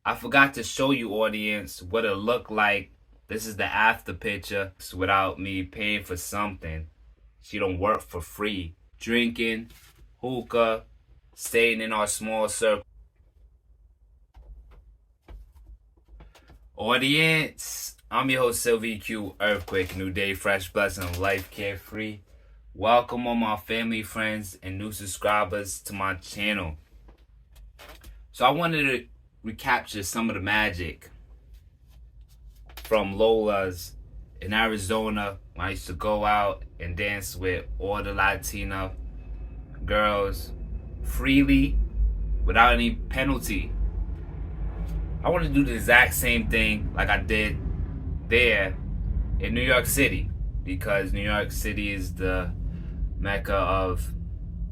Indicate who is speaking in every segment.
Speaker 1: I forgot to show you, audience, what it looked like. This is the after picture without me paying for something. She don't work for free. Drinking, hookah, staying in our small circle. Audience, I'm your host Sylvie Q, Earthquake, New Day, Fresh Blessing, Life Carefree. Welcome all my family, friends, and new subscribers to my channel. So I wanted to recapture some of the magic from Lola's in Arizona when I used to go out and dance with all the Latina girls freely without any penalty. I want to do the exact same thing like I did there in New York City, because New York City is the mecca of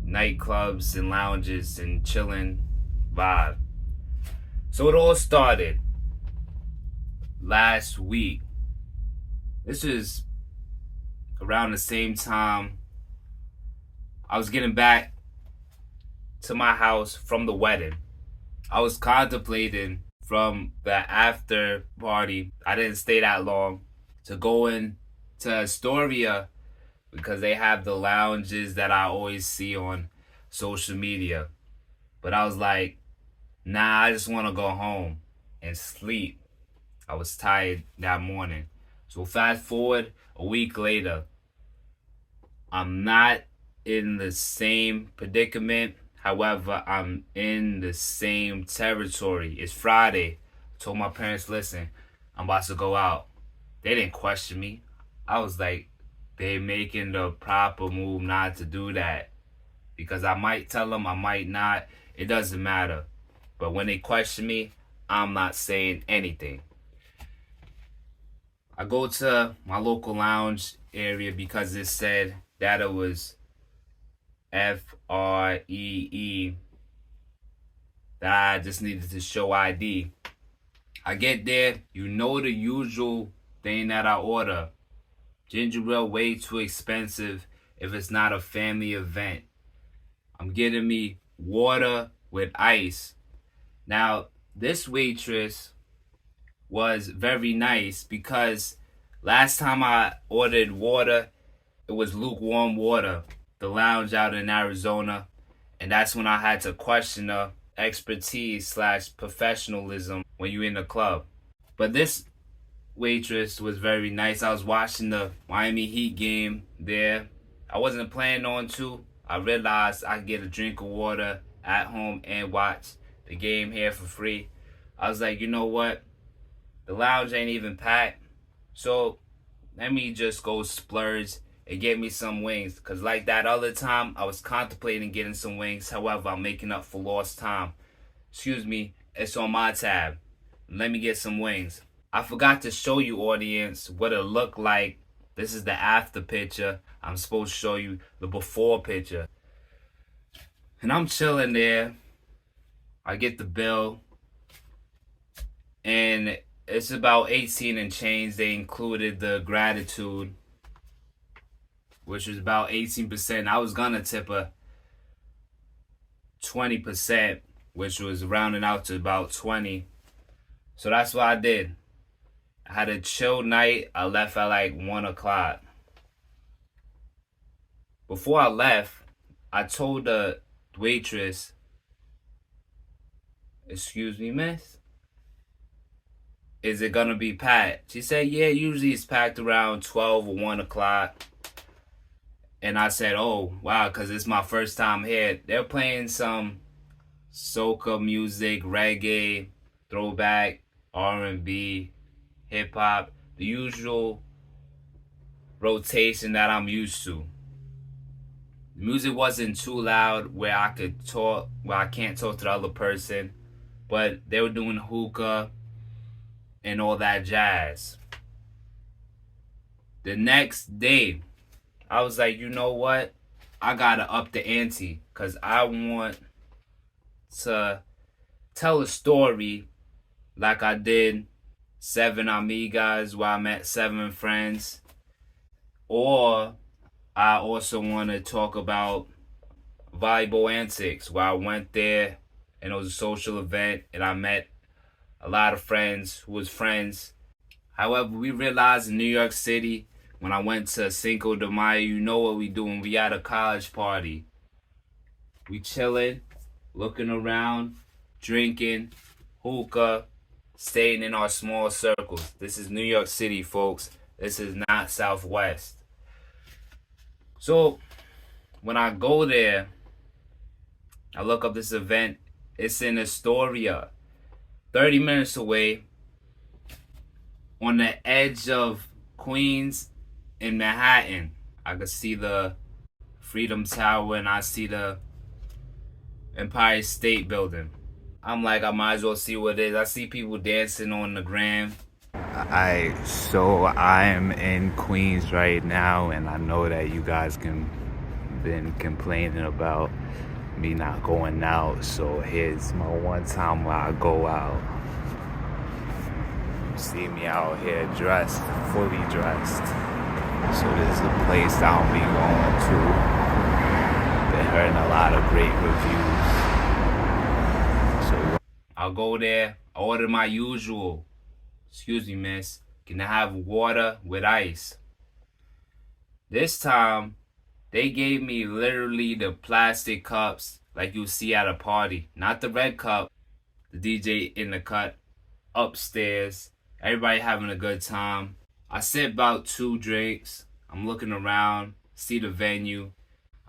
Speaker 1: nightclubs and lounges and chilling vibe. So it all started last week. This was around the same time I was getting back to my house from the wedding. I was contemplating from the after party, I didn't stay that long, to go in to Astoria because they have the lounges that I always see on social media. But I was like, nah, I just want to go home and sleep. I was tired that morning. So fast forward a week later, I'm not in the same predicament. However, I'm in the same territory. It's Friday. I told my parents, listen, I'm about to go out. They didn't question me. I was like, they making the proper move not to do that. Because I might tell them, I might not. It doesn't matter. But when they question me, I'm not saying anything. I go to my local lounge area because it said that it was FREE, that I just needed to show ID. I get there, you know the usual thing that I order. Ginger ale way too expensive if it's not a family event. I'm getting me water with ice. Now, this waitress was very nice because last time I ordered water, it was lukewarm water. The lounge out in Arizona, and that's when I had to question her expertise / professionalism when you're in the club. But this waitress was very nice. I was watching the Miami Heat game there. I wasn't planning on to. I realized I could get a drink of water at home and watch the game here for free. I was like, you know what? The lounge ain't even packed. So let me just go splurge and get me some wings. Because like that other time, I was contemplating getting some wings. However, I'm making up for lost time. Excuse me, it's on my tab. Let me get some wings. I forgot to show you, audience, what it looked like. This is the after picture. I'm supposed to show you the before picture. And I'm chilling there. I get the bill. And it's about 18 and change. They included the gratitude, which was about 18%. I was gonna tip a 20%, which was rounding out to about 20. So that's what I did. I had a chill night. I left at like 1 o'clock. Before I left, I told the waitress, excuse me, miss, is it gonna be packed? She said, yeah, usually it's packed around 12 or 1 o'clock. And I said, oh, wow, because it's my first time here. They're playing some soca music, reggae, throwback, R&B, hip-hop, the usual rotation that I'm used to. The music wasn't too loud where I could talk, where I can't talk to the other person, but they were doing hookah and all that jazz. The next day, I was like, you know what? I gotta up the ante because I want to tell a story like I did Seven Amigas, where I met 7 friends. Or I also want to talk about Volleyball Antics, where I went there and it was a social event and I met a lot of friends who was friends. However, we realized in New York City, when I went to Cinco de Mayo, you know what we doing. We at a college party. We chilling, looking around, drinking, hookah, staying in our small circles. This is New York City, folks. This is not Southwest. So, when I go there, I look up this event. It's in Astoria, 30 minutes away, on the edge of Queens and Manhattan. I could see the Freedom Tower and I see the Empire State Building. I'm like, I might as well see what it is. I see people dancing on the gram. So I am in Queens right now, and I know that you guys been complaining about me not going out. So here's my one time where I go out. See me out here dressed, fully dressed. So this is a place I'll be going to. Been hearing a lot of great reviews. So I'll go there, order my usual. Excuse me, miss. Can I have water with ice? This time, they gave me literally the plastic cups like you see at a party. Not the red cup. The DJ in the cut upstairs. Everybody having a good time. I sit about 2 drinks. I'm looking around, see the venue.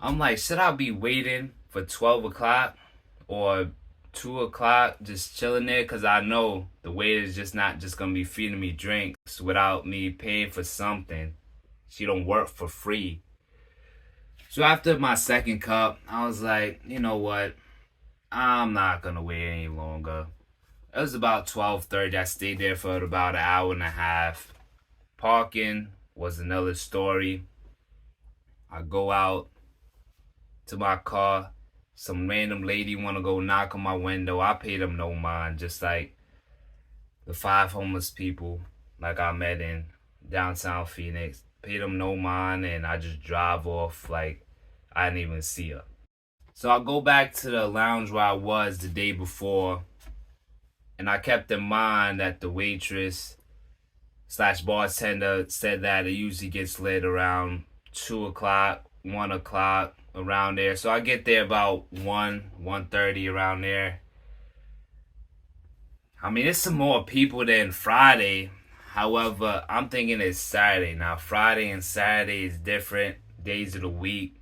Speaker 1: I'm like, should I be waiting for 12 o'clock or 2 o'clock just chilling there? Because I know the waiter's just not just going to be feeding me drinks without me paying for something. She don't work for free. So after my second cup, I was like, you know what? I'm not going to wait any longer. It was about 12:30. I stayed there for about an hour and a half. Parking was another story. I go out to my car. Some random lady want to go knock on my window. I pay them no mind. Just like the 5 homeless people like I met in downtown Phoenix. Pay them no mind, and I just drive off like I didn't even see her. So I go back to the lounge where I was the day before. And I kept in mind that the waitress / bartender said that it usually gets lit around 2 o'clock, 1 o'clock, around there. So I get there about 1:30 around there. I mean, there's some more people than Friday. However, I'm thinking it's Saturday. Now, Friday and Saturday is different days of the week.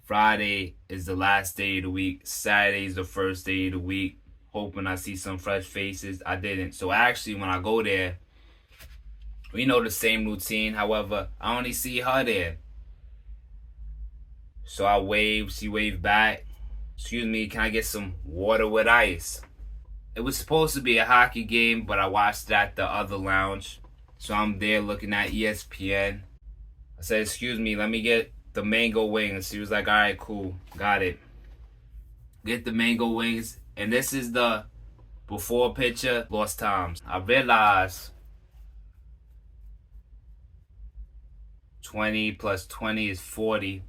Speaker 1: Friday is the last day of the week. Saturday is the first day of the week. Hoping I see some fresh faces. I didn't. So actually, when I go there, we know the same routine. However, I only see her there. So I wave. She waved back. Excuse me, can I get some water with ice? It was supposed to be a hockey game, but I watched it at the other lounge. So I'm there looking at ESPN. I said, excuse me, let me get the mango wings. She was like, all right, cool. Got it. Get the mango wings. And this is the before picture, lost times. I realized 20 plus 20 is 40.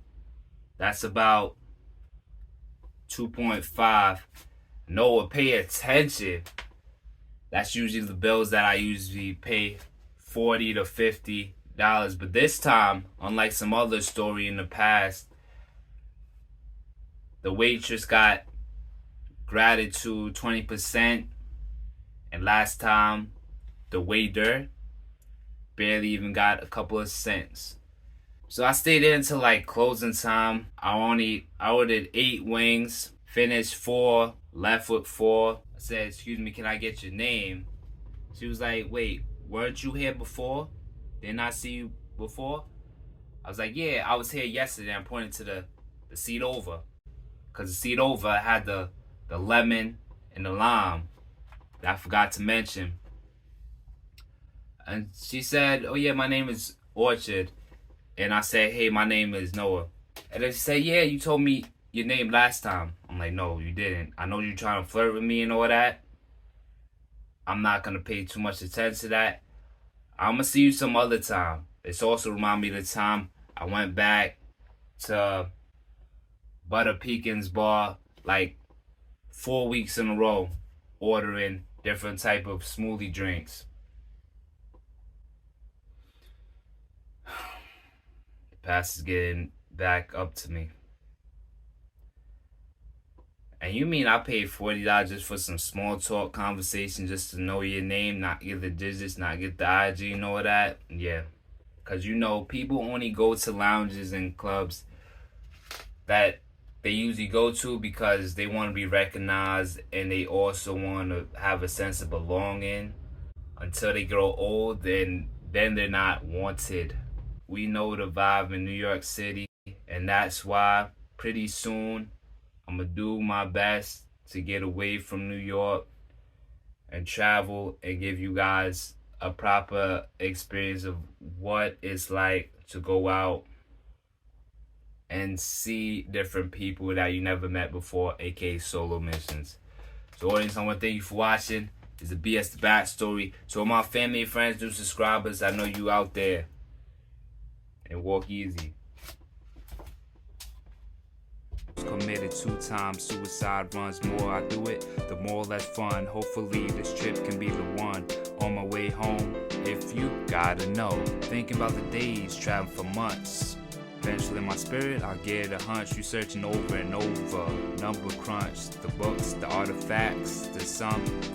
Speaker 1: That's about 2.5. Noah, pay attention. That's usually the bills that I usually pay, $40 to $50. But this time, unlike some other story in the past, the waitress got gratitude 20%, and last time the waiter barely even got a couple of cents. So I stayed there until like closing time. I ordered 8 wings, finished 4, left with 4. I said, excuse me, can I get your name? She was like, wait, weren't you here before? Didn't I see you before? I was like, yeah, I was here yesterday. I'm pointing to the seat over, because the seat over had the lemon and the lime that I forgot to mention. And she said, oh yeah, my name is Orchard. And I said, hey, my name is Noah. And then she said, yeah, you told me your name last time. I'm like, no, you didn't. I know you're trying to flirt with me and all that. I'm not going to pay too much attention to that. I'm going to see you some other time. It's also remind me of the time I went back to Butter Pekins Bar like 4 weeks in a row, ordering different type of smoothie drinks. The past is getting back up to me. And you mean I paid $40 just for some small talk conversation just to know your name, not get the digits, not get the IG and all that? Yeah. Because you know, people only go to lounges and clubs that they usually go to because they want to be recognized and they also want to have a sense of belonging. Until they grow old, then they're not wanted. We know the vibe in New York City, and that's why pretty soon I'm gonna do my best to get away from New York and travel and give you guys a proper experience of what it's like to go out and see different people that you never met before, aka solo missions. So audience, I want to thank you for watching. It's a BS the Backstory. So my family, friends, new subscribers, I know you out there. And walk easy. Committed 2 times, suicide runs. More I do it, the more less fun. Hopefully this trip can be the one. On my way home, if you gotta know, thinking about the days, traveling for months. Eventually in my spirit, I'll get a hunch. You searching over and over, number crunch, the books, the artifacts. There's some